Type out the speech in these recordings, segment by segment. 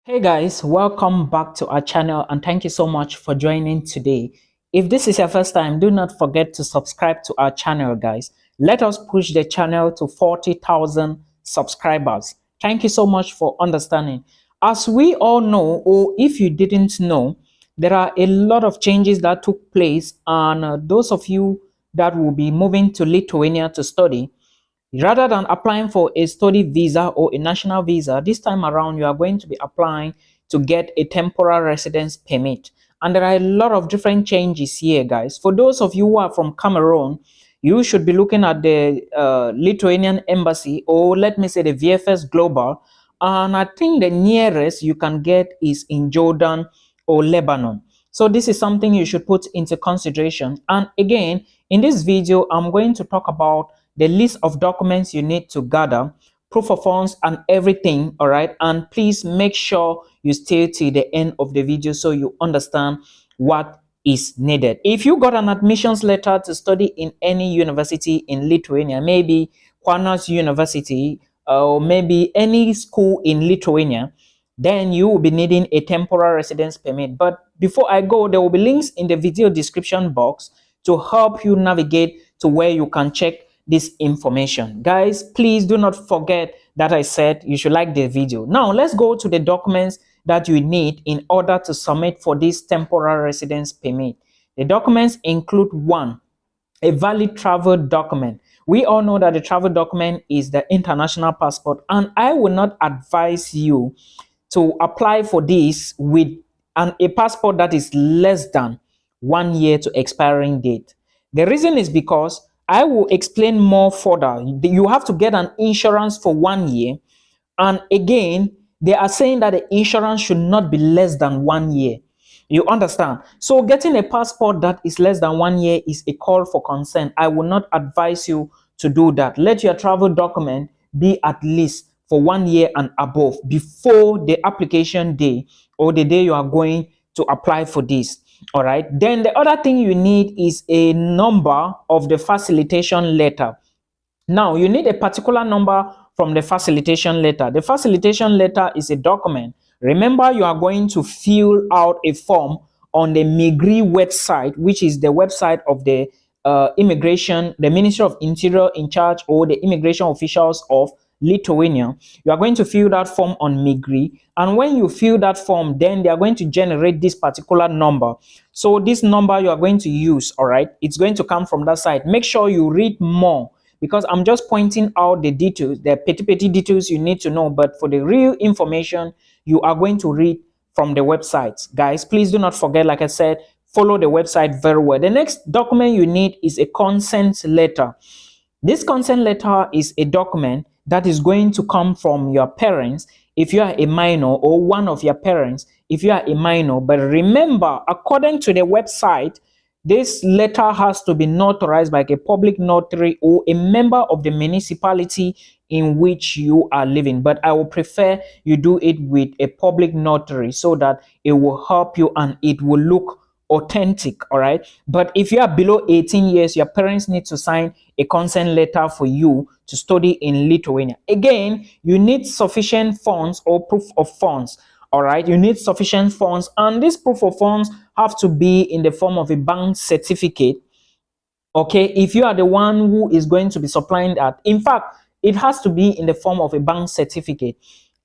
Hey guys, welcome back to our channel and thank you so much for joining today. If this is your first time, do not forget to subscribe to our channel, guys. Let us push the channel to 40,000 subscribers. Thank you so much for understanding. As we all know, or if you didn't know, there are a lot of changes that took place, and those of you that will be moving to Lithuania to study, rather than applying for a study visa or a national visa, this time around you are going to be applying to get a temporary residence permit. And there are a lot of different changes here, guys. For those of you who are from Cameroon, you should be looking at the Lithuanian embassy, or let me say the VFS Global. And I think the nearest you can get is in Jordan or Lebanon. So this is something you should put into consideration. And again, in this video, I'm going to talk about the list of documents you need to gather, proof of funds and everything. All right, and please make sure you stay till the end of the video so you understand what is needed. If you got an admissions letter to study in any university in Lithuania, maybe Kaunas University or maybe any school in Lithuania, then you will be needing a temporary residence permit. But before I go, there will be links in the video description box to help you navigate to where you can check this information. Guys, please do not forget that I said you should like the video. Now let's go to the documents that you need in order to submit for this temporary residence permit. The documents include: one, a valid travel document. We all know that the travel document is the international passport, and I will not advise you to apply for this with a passport that is less than 1 year to expiring date. The reason is because I will explain more further. You have to get an insurance for 1 year. And again, they are saying that the insurance should not be less than 1 year. You understand? So getting a passport that is less than 1 year is a call for concern. I will not advise you to do that. Let your travel document be at least for 1 year and above before the application day or the day you are going to apply for this. All right. Then the other thing you need is a number of the facilitation letter. Now, you need a particular number from the facilitation letter. The facilitation letter is a document. Remember, you are going to fill out a form on the Migri website, which is the website of the immigration, the Ministry of Interior in charge, or the immigration officials of Lithuania. You are going to fill that form on Migri, and when you fill that form, then they are going to generate this particular number. So this number you are going to use, all right, it's going to come from that site. Make sure you read more, because I'm just pointing out the details, the petty details you need to know, but for the real information, you are going to read from the websites. Guys, please do not forget, like I said, follow the website very well. The next document you need is a consent letter. This consent letter is a document that is going to come from your parents if you are a minor, or one of your parents if you are a minor. But remember, according to the website, this letter has to be notarized by a public notary or a member of the municipality in which you are living. But I will prefer you do it with a public notary so that it will help you and it will look authentic. All right. But if you are below 18 years, your parents need to sign a consent letter for you to study in Lithuania. Again, you need sufficient funds or proof of funds. All right, you need sufficient funds, and this proof of funds have to be in the form of a bank certificate. Okay, if you are the one who is going to be supplying that, in fact, it has to be in the form of a bank certificate.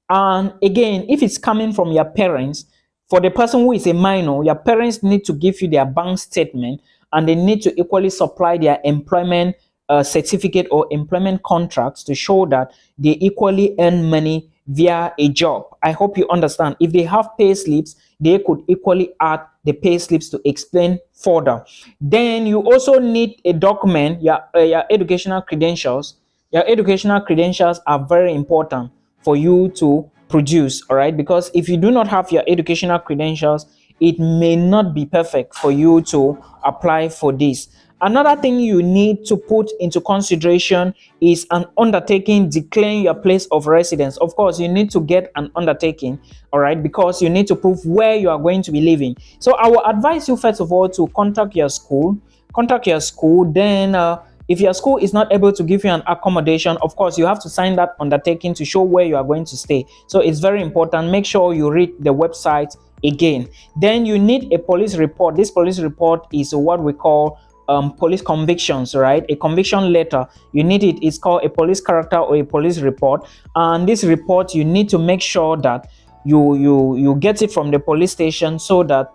And again, if it's coming from your parents, for the person who is a minor, your parents need to give you their bank statement, and they need to equally supply their employment certificate or employment contracts to show that they equally earn money via a job. I hope you understand. If they have pay slips, they could equally add the pay slips to explain further. Then you also need a document, your educational credentials. Your educational credentials are very important for you to produce, all right? Because if you do not have your educational credentials, it may not be perfect for you to apply for this. Another thing you need to put into consideration is an undertaking declaring your place of residence. Of course, you need to get an undertaking, all right, because you need to prove where you are going to be living. So I will advise you, first of all, to contact your school, then If your school is not able to give you an accommodation, of course, you have to sign that undertaking to show where you are going to stay. So it's very important. Make sure you read the website again. Then you need a police report. This police report is what we call police convictions, right? A conviction letter. You need it. It's called a police character or a police report. And this report, you need to make sure that you get it from the police station so that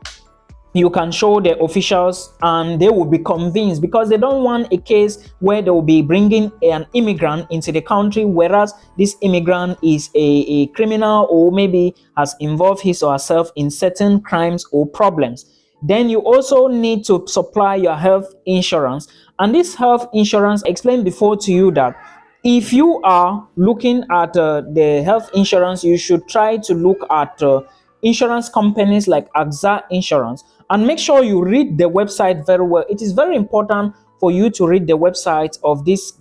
you can show the officials and they will be convinced, because they don't want a case where they will be bringing an immigrant into the country, whereas this immigrant is a criminal or maybe has involved his or herself in certain crimes or problems. Then you also need to supply your health insurance. And this health insurance, I explained before to you that if you are looking at the health insurance, you should try to look at insurance companies like AXA Insurance, and make sure you read the website very well. It is very important for you to read the website of this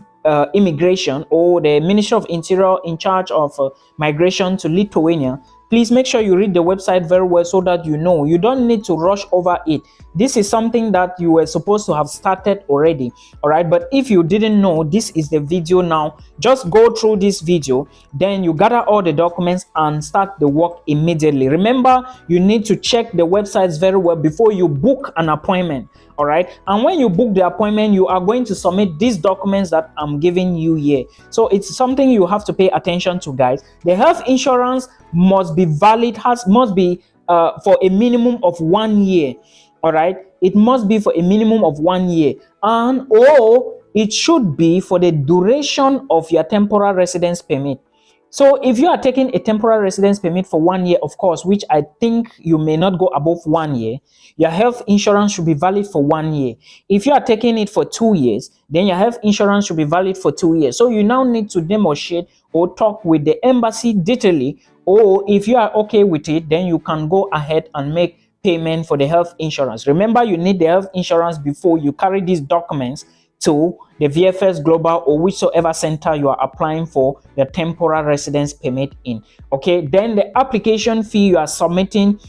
immigration or the Ministry of Interior in charge of migration to Lithuania. Please make sure you read the website very well so that you know. You don't need to rush over it. This is something that you were supposed to have started already, all right? But if you didn't know, this is the video now. Just go through this video, then you gather all the documents and start the work immediately. Remember, you need to check the websites very well before you book an appointment, all right? And when you book the appointment, you are going to submit these documents that I'm giving you here. So it's something you have to pay attention to, guys. The health insurance must be valid, must be for a minimum of 1 year. All right, it must be for a minimum of 1 year, and or it should be for the duration of your temporary residence permit. So if you are taking a temporary residence permit for 1 year, of course, which I think you may not go above 1 year, your health insurance should be valid for 1 year. If you are taking it for 2 years, then your health insurance should be valid for 2 years. So you now need to demonstrate or talk with the embassy detailedly, or if you are okay with it, then you can go ahead and make payment for the health insurance. Remember, you need the health insurance before you carry these documents to the VFS Global or whichsoever center you are applying for the temporary residence permit in. Okay, then the application fee you are submitting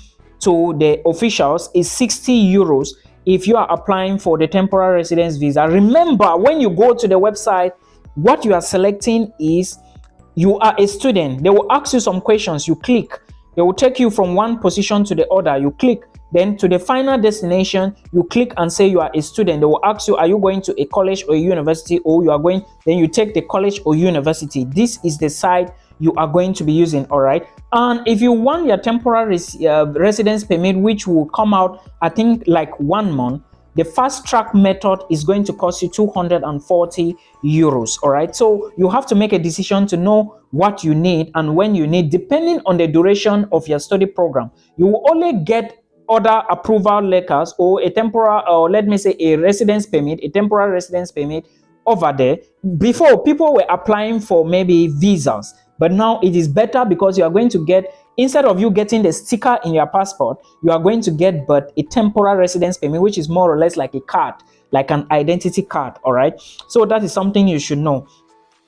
to the officials is 60 euros if you are applying for the temporary residence visa. Remember, when you go to the website, what you are selecting is you are a student. They will ask you some questions. You click. They will take you from one position to the other. You click, then to the final destination, you click and say you are a student. They will ask you, are you going to a college or a university, or you are going, then you take the college or university. This is the site you are going to be using, all right? And if you want your temporary residence permit, which will come out, I think, like 1 month, the fast track method is going to cost you 240 euros. All right, so you have to make a decision to know what you need and when you need, depending on the duration of your study program. You will only get other approval letters or a temporary, or let me say a residence permit, a temporary residence permit over there. Before, people were applying for maybe visas, but now it is better because you are going to get, instead of you getting the sticker in your passport, you are going to get but a temporary residence permit, which is more or less like a card, like an identity card. All right, so that is something you should know.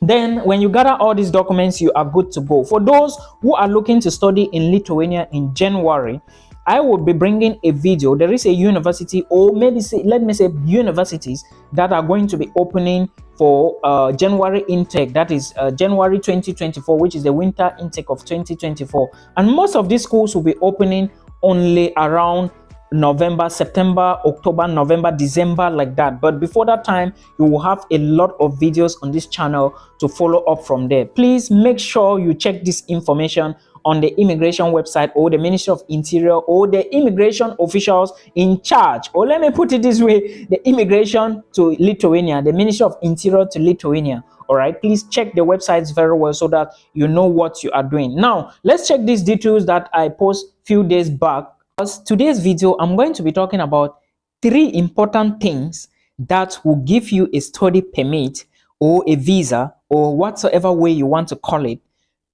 Then when you gather all these documents, you are good to go. For those who are looking to study in Lithuania in January, I will be bringing a video. There is a university, or maybe let me say universities, that are going to be opening for January intake, that is January 2024, which is the winter intake of 2024. And most of these schools will be opening only around November, September, October, November, December, like that. But before that time, you will have a lot of videos on this channel to follow up from there. Please make sure you check this information on the immigration website, or the Ministry of Interior, or the immigration officials in charge, or let me put it this way, the immigration to Lithuania, the Ministry of Interior to Lithuania. All right, please check the websites very well so that you know what you are doing. Now let's check these details that I post few days back. Because today's video, I'm going to be talking about 3 important things that will give you a study permit or a visa, or whatsoever way you want to call it,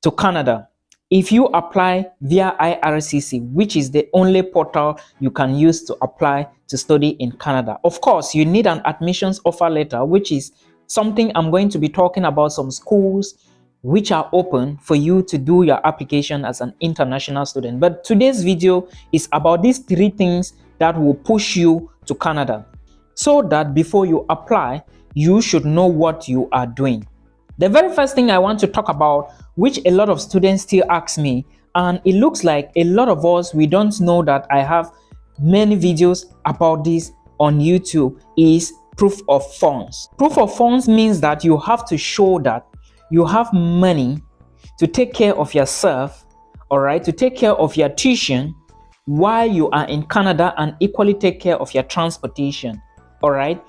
to Canada, if you apply via IRCC, which is the only portal you can use to apply to study in Canada. Of course, you need an admissions offer letter, which is something I'm going to be talking about, some schools which are open for you to do your application as an international student. But today's video is about these 3 things that will push you to Canada, so that before you apply, you should know what you are doing. The very first thing I want to talk about, which a lot of students still ask me, and it looks like a lot of us, we don't know that I have many videos about this on YouTube, is proof of funds. Proof of funds means that you have to show that you have money to take care of yourself, all right, to take care of your tuition while you are in Canada, and equally take care of your transportation, all right.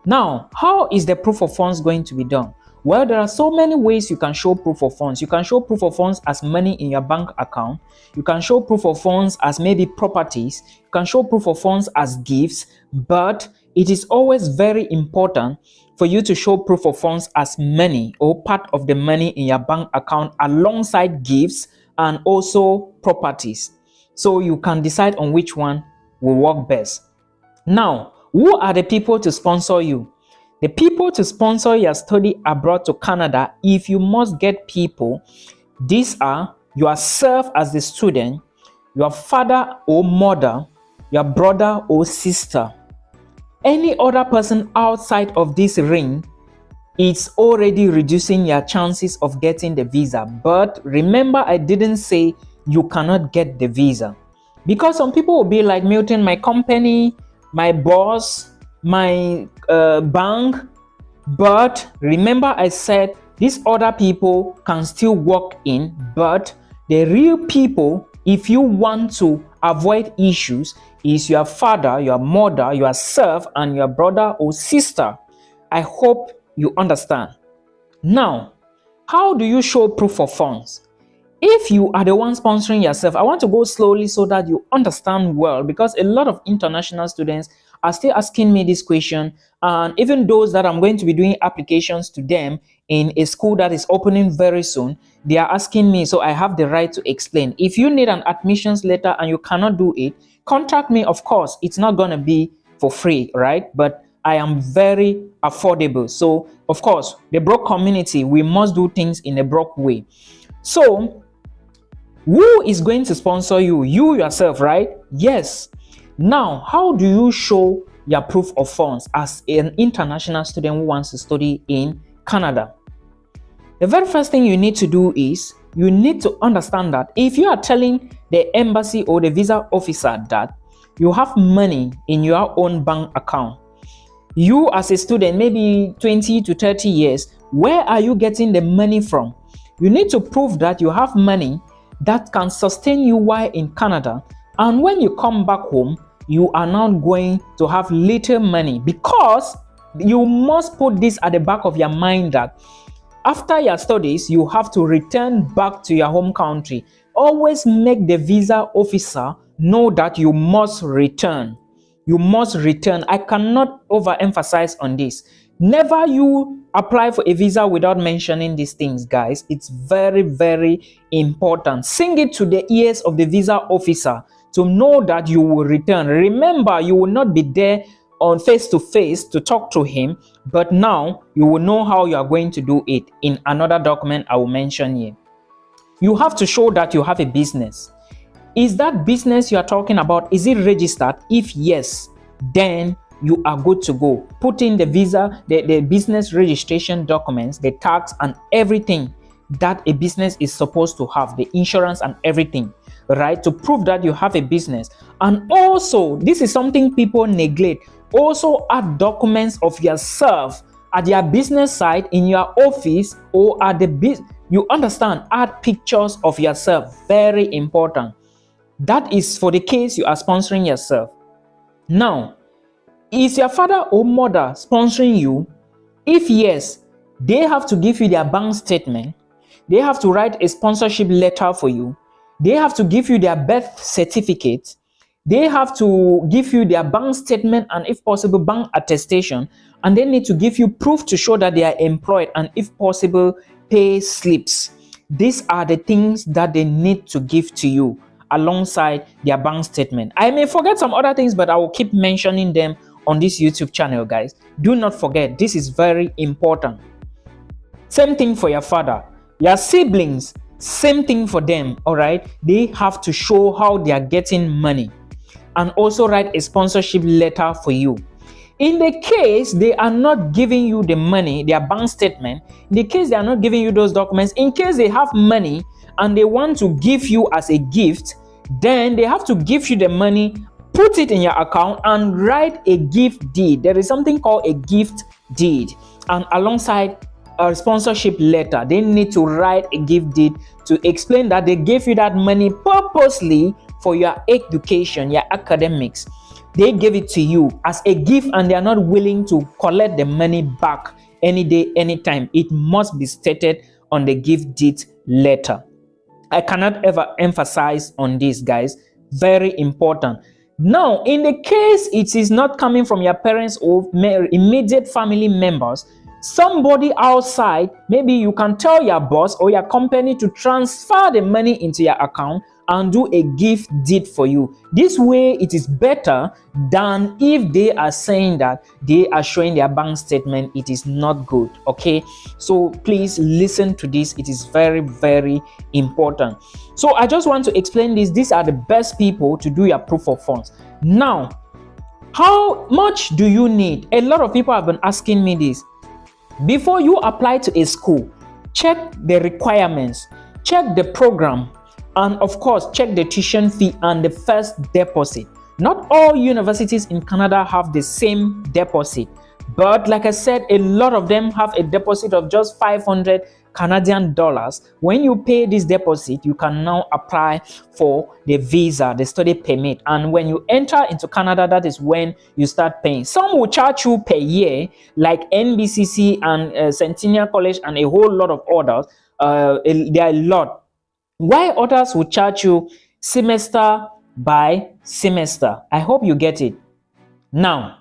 Now, how is the proof of funds going to be done? Well, there are so many ways you can show proof of funds. You can show proof of funds as money in your bank account. You can show proof of funds as maybe properties. You can show proof of funds as gifts, but it is always very important for you to show proof of funds as money, or part of the money in your bank account, alongside gifts and also properties. So you can decide on which one will work best. Now, who are the people to sponsor you? The people to sponsor your study abroad to Canada, if you must get people, these are yourself as the student, your father or mother, your brother or sister. Any other person outside of this ring, it's already reducing your chances of getting the visa. But remember, I didn't say you cannot get the visa, because some people will be like, Milton, my company, my boss, my bank. But remember, I said these other people can still walk in, but the real people, if you want to avoid issues, is your father, your mother, yourself, and your brother or sister. I hope you understand. Now, how do you show proof of funds? If you are the one sponsoring yourself, I want to go slowly so that you understand well, because a lot of international students are still asking me this question, and even those that I'm going to be doing applications to them in a school that is opening very soon, they are asking me, so I have the right to explain. If you need an admissions letter and you cannot do it, contact me. Of course, it's not going to be for free, right? But I am very affordable. So, of course, the broke community, we must do things in a broke way. So, who is going to sponsor you? You yourself, right? Yes. Now, how do you show your proof of funds as an international student who wants to study in Canada? The very first thing you need to do is you need to understand that if you are telling the embassy or the visa officer that you have money in your own bank account, you as a student, maybe 20 to 30 years, where are you getting the money from? You need to prove that you have money that can sustain you while in Canada, and when you come back home, you are not going to have little money, because you must put this at the back of your mind that after your studies, you have to return back to your home country. Always make the visa officer know that you must return. You must return. I cannot overemphasize on this. Never you apply for a visa without mentioning these things, guys. It's very, very important. Sing it to the ears of the visa officer to know that you will return. Remember, you will not be there on face-to-face to talk to him, but now you will know how you are going to do it in another document I will mention here. You have to show that you have a business. Is that business you are talking about, is it registered? If yes, then you are good to go. Put in the visa, the business registration documents, the tax and everything that a business is supposed to have, the insurance and everything, right? To prove that you have a business. And also, this is something people neglect. Also add documents of yourself at your business site, in your office, or at the business. You understand? Add pictures of yourself. Very important. That is for the case you are sponsoring yourself. Now, is your father or mother sponsoring you? If yes, they have to give you their bank statement. They have to write a sponsorship letter for you. They have to give you their birth certificate. They have to give you their bank statement and, if possible, bank attestation. And they need to give you proof to show that they are employed and, if possible, pay slips. These are the things that they need to give to you alongside their bank statement. I may forget some other things, but I will keep mentioning them on this YouTube channel, guys. Do not forget, this is very important. Same thing for your father. Your siblings, same thing for them, all right? They have to show how they are getting money and also write a sponsorship letter for you. In the case they are not giving you the money, their bank statement, in the case they are not giving you those documents, in case they have money and they want to give you as a gift, then they have to give you the money, put it in your account, and write a gift deed. There is something called a gift deed, and alongside a sponsorship letter, they need to write a gift deed to explain that they gave you that money purposely for your education, your academics. They gave it to you as a gift and they are not willing to collect the money back any day, anytime. It must be stated on the gift deed letter. I cannot ever emphasize on this, guys. Very important. Now, in the case it is not coming from your parents or immediate family members, somebody outside, maybe you can tell your boss or your company to transfer the money into your account and do a gift deed for you. This way it is better than if they are saying that they are showing their bank statement. It is not good. Okay, so please listen to this. It is very, very important. So I just want to explain this. These are the best people to do your proof of funds. Now, how much do you need? A lot of people have been asking me this. Before you apply to a school, check the requirements, check the program, and of course, check the tuition fee and the first deposit. Not all universities in Canada have the same deposit, but like I said, a lot of them have a deposit of just 500 Canadian dollars. When you pay this deposit, you can now apply for the visa, the study permit. And when you enter into Canada, that is when you start paying. Some will charge you per year, like NBCC and Centennial College and a whole lot of others. There are a lot. Why others will charge you semester by semester. I hope you get it. Now,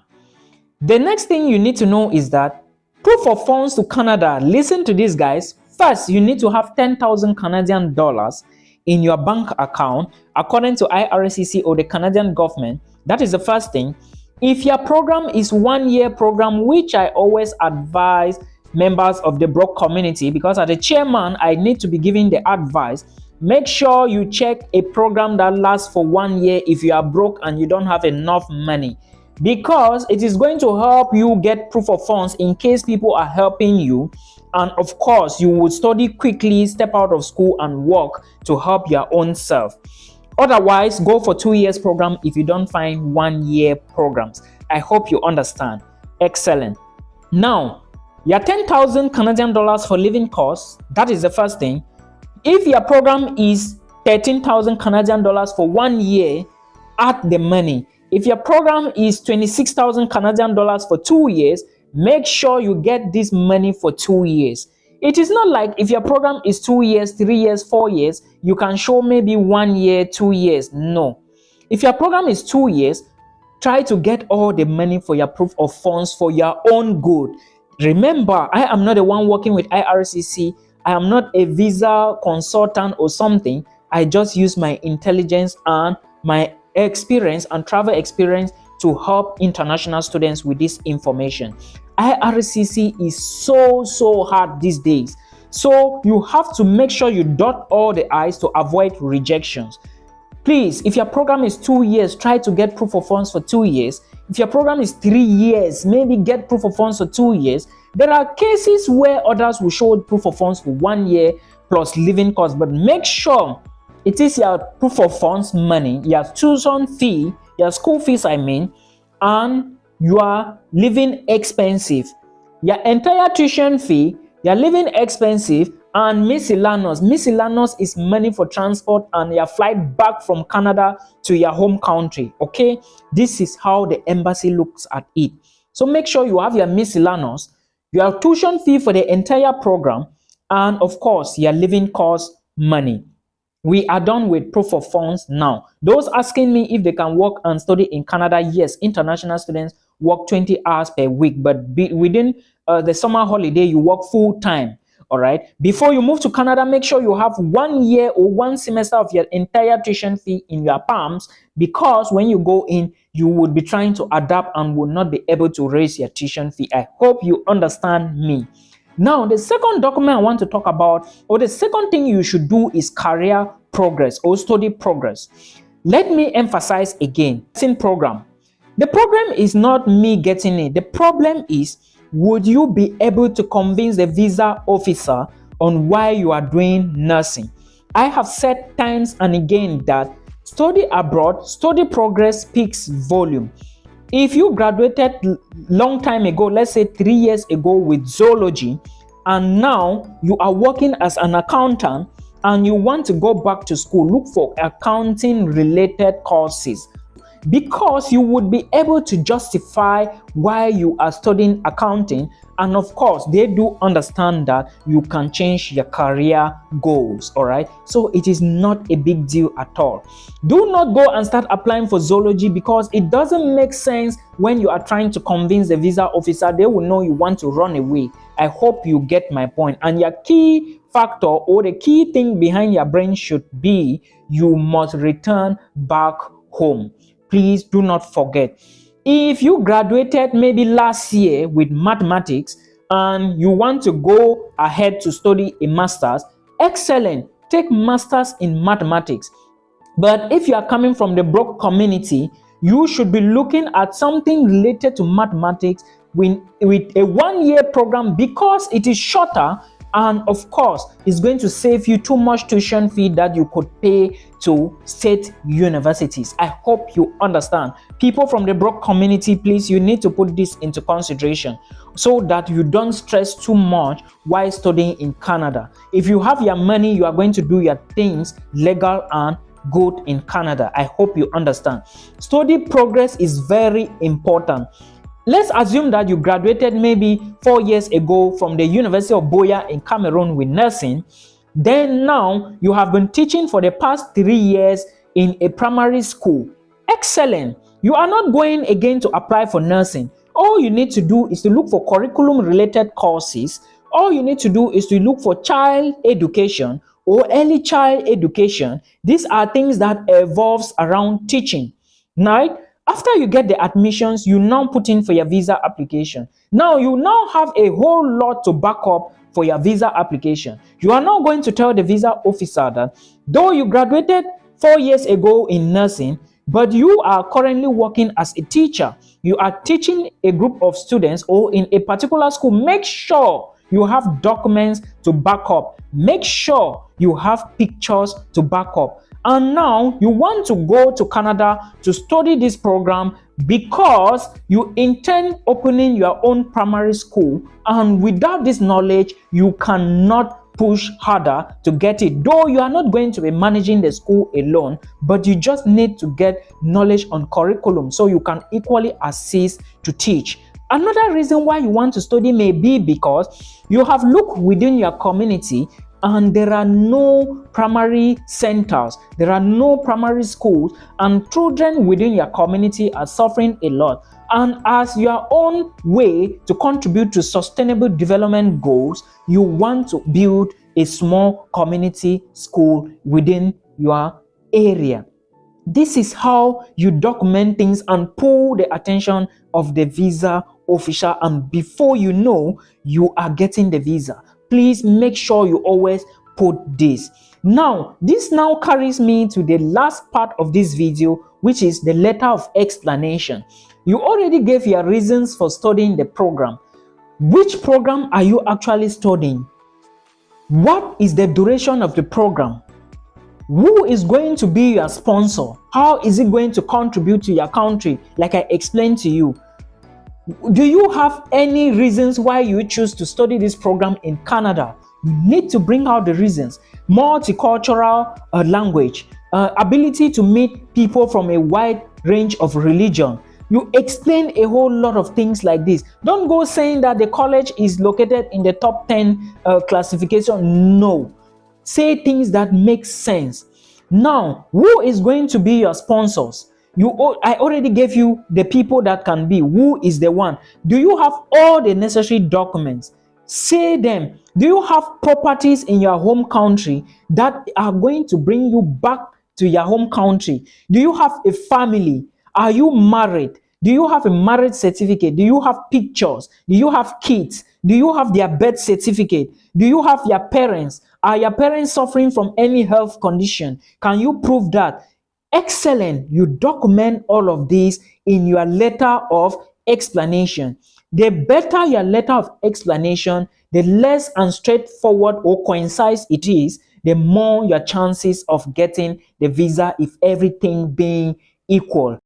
the next thing you need to know is that proof of funds to Canada. Listen to this, guys. First, you need to have 10,000 Canadian dollars in your bank account, according to IRCC or the Canadian government. That is the first thing. If your program is 1 year program, which I always advise members of the broke community, because as a chairman, I need to be giving the advice. Make sure you check a program that lasts for 1 year if you are broke and you don't have enough money, because it is going to help you get proof of funds in case people are helping you. And of course, you would study quickly, step out of school and work to help your own self. Otherwise, go for 2 years program if you don't find 1 year programs. I hope you understand. Excellent. Now, your 10,000 Canadian dollars for living costs, that is the first thing. If your program is 13,000 Canadian dollars for 1 year, add the money. If your program is 26,000 Canadian dollars for 2 years, make sure you get this money for 2 years. It is not like if your program is 2 years, 3 years, 4 years, you can show maybe 1 year, 2 years. No. If your program is 2 years, try to get all the money for your proof of funds for your own good. Remember, I am not the one working with IRCC. I am not a visa consultant or something. I just use my intelligence and my experience and travel experience to help international students with this information. IRCC is so hard these days. So you have to make sure you dot all the I's to avoid rejections. Please, if your program is 2 years, try to get proof of funds for 2 years. If your program is 3 years, maybe get proof of funds for 2 years. There are cases where others will show proof of funds for 1 year plus living costs, but make sure it is your proof of funds money, your tuition fee, your school fees, and your living expenses. Your entire tuition fee, your living expenses, and miscellaneous. Miscellaneous is money for transport and your flight back from Canada to your home country. Okay, this is how the embassy looks at it. So make sure you have your miscellaneous, your tuition fee for the entire program, and of course your living cost money. We are done with proof of funds now. Those asking me if they can work and study in Canada, yes, international students work 20 hours per week, but within the summer holiday, you work full time. All right. Before you move to Canada, make sure you have 1 year or 1 semester of your entire tuition fee in your palms, because when you go in, you would be trying to adapt and will not be able to raise your tuition fee. I hope you understand me. Now, the second document I want to talk about, or the second thing you should do, is career progress or study progress. Let me emphasize again, in program. The problem is not me getting it. The problem is, would you be able to convince the visa officer on why you are doing nursing? I have said times and again that study abroad, study progress speaks volume. If you graduated long time ago, let's say 3 years ago with zoology, and now you are working as an accountant and you want to go back to school, look for accounting related courses, because you would be able to justify why you are studying accounting. And of course, they do understand that you can change your career goals. All right, so it is not a big deal at all. Do not go and start applying for zoology, because it doesn't make sense when you are trying to convince the visa officer. They will know you want to run away. I hope you get my point. And your key factor, or the key thing behind your brain, should be you must return back home. Please do not forget. If you graduated maybe last year with mathematics and you want to go ahead to study a master's, excellent, take master's in mathematics. But if you are coming from the broke community, you should be looking at something related to mathematics with a 1-year program, because it is shorter, and of course it's going to save you too much tuition fee that you could pay to state universities. I hope you understand. People from the broke community, please, you need to put this into consideration so that you don't stress too much while studying in Canada. If you have your money, you are going to do your things legal and good in Canada. I hope you understand. Study progress is very important. Let's assume that you graduated maybe 4 years ago from the University of Boya in Cameroon with nursing. Then now you have been teaching for the past 3 years in a primary school. Excellent. You are not going again to apply for nursing. All you need to do is to look for curriculum related courses. All you need to do is to look for child education or early child education. These are things that evolves around teaching. Now, after you get the admissions, you now put in for your visa application. Now you now have a whole lot to back up for your visa application. You are now going to tell the visa officer that though you graduated 4 years ago in nursing, but you are currently working as a teacher, you are teaching a group of students or in a particular school, make sure you have documents to back up. Make sure you have pictures to back up. And now you want to go to Canada to study this program because you intend opening your own primary school, and without this knowledge you cannot push harder to get it. Though you are not going to be managing the school alone, but you just need to get knowledge on curriculum so you can equally assist to teach. Another reason why you want to study may be because you have looked within your community and there are no primary centers, there are no primary schools, and children within your community are suffering a lot. And as your own way to contribute to sustainable development goals, you want to build a small community school within your area. This is how you document things and pull the attention of the visa official, and before you know, you are getting the visa. Please make sure you always put this. Now, this now carries me to the last part of this video, which is the letter of explanation. You already gave your reasons for studying the program. Which program are you actually studying? What is the duration of the program? Who is going to be your sponsor? How is it going to contribute to your country, like I explained to you? Do you have any reasons why you choose to study this program in Canada? You need to bring out the reasons. Multicultural language, ability to meet people from a wide range of religion. You explain a whole lot of things like this. Don't go saying that the college is located in the top 10 classification. No. Say things that make sense. Now, who is going to be your sponsors? I already gave you the people that can be. Who is the one? Do you have all the necessary documents? Say them. Do you have properties in your home country that are going to bring you back to your home country? Do you have a family? Are you married? Do you have a marriage certificate? Do you have pictures? Do you have kids? Do you have their birth certificate? Do you have your parents? Are your parents suffering from any health condition? Can you prove that? Excellent. You document all of these in your letter of explanation. The better your letter of explanation, the less and straightforward or concise it is, the more your chances of getting the visa if everything being equal.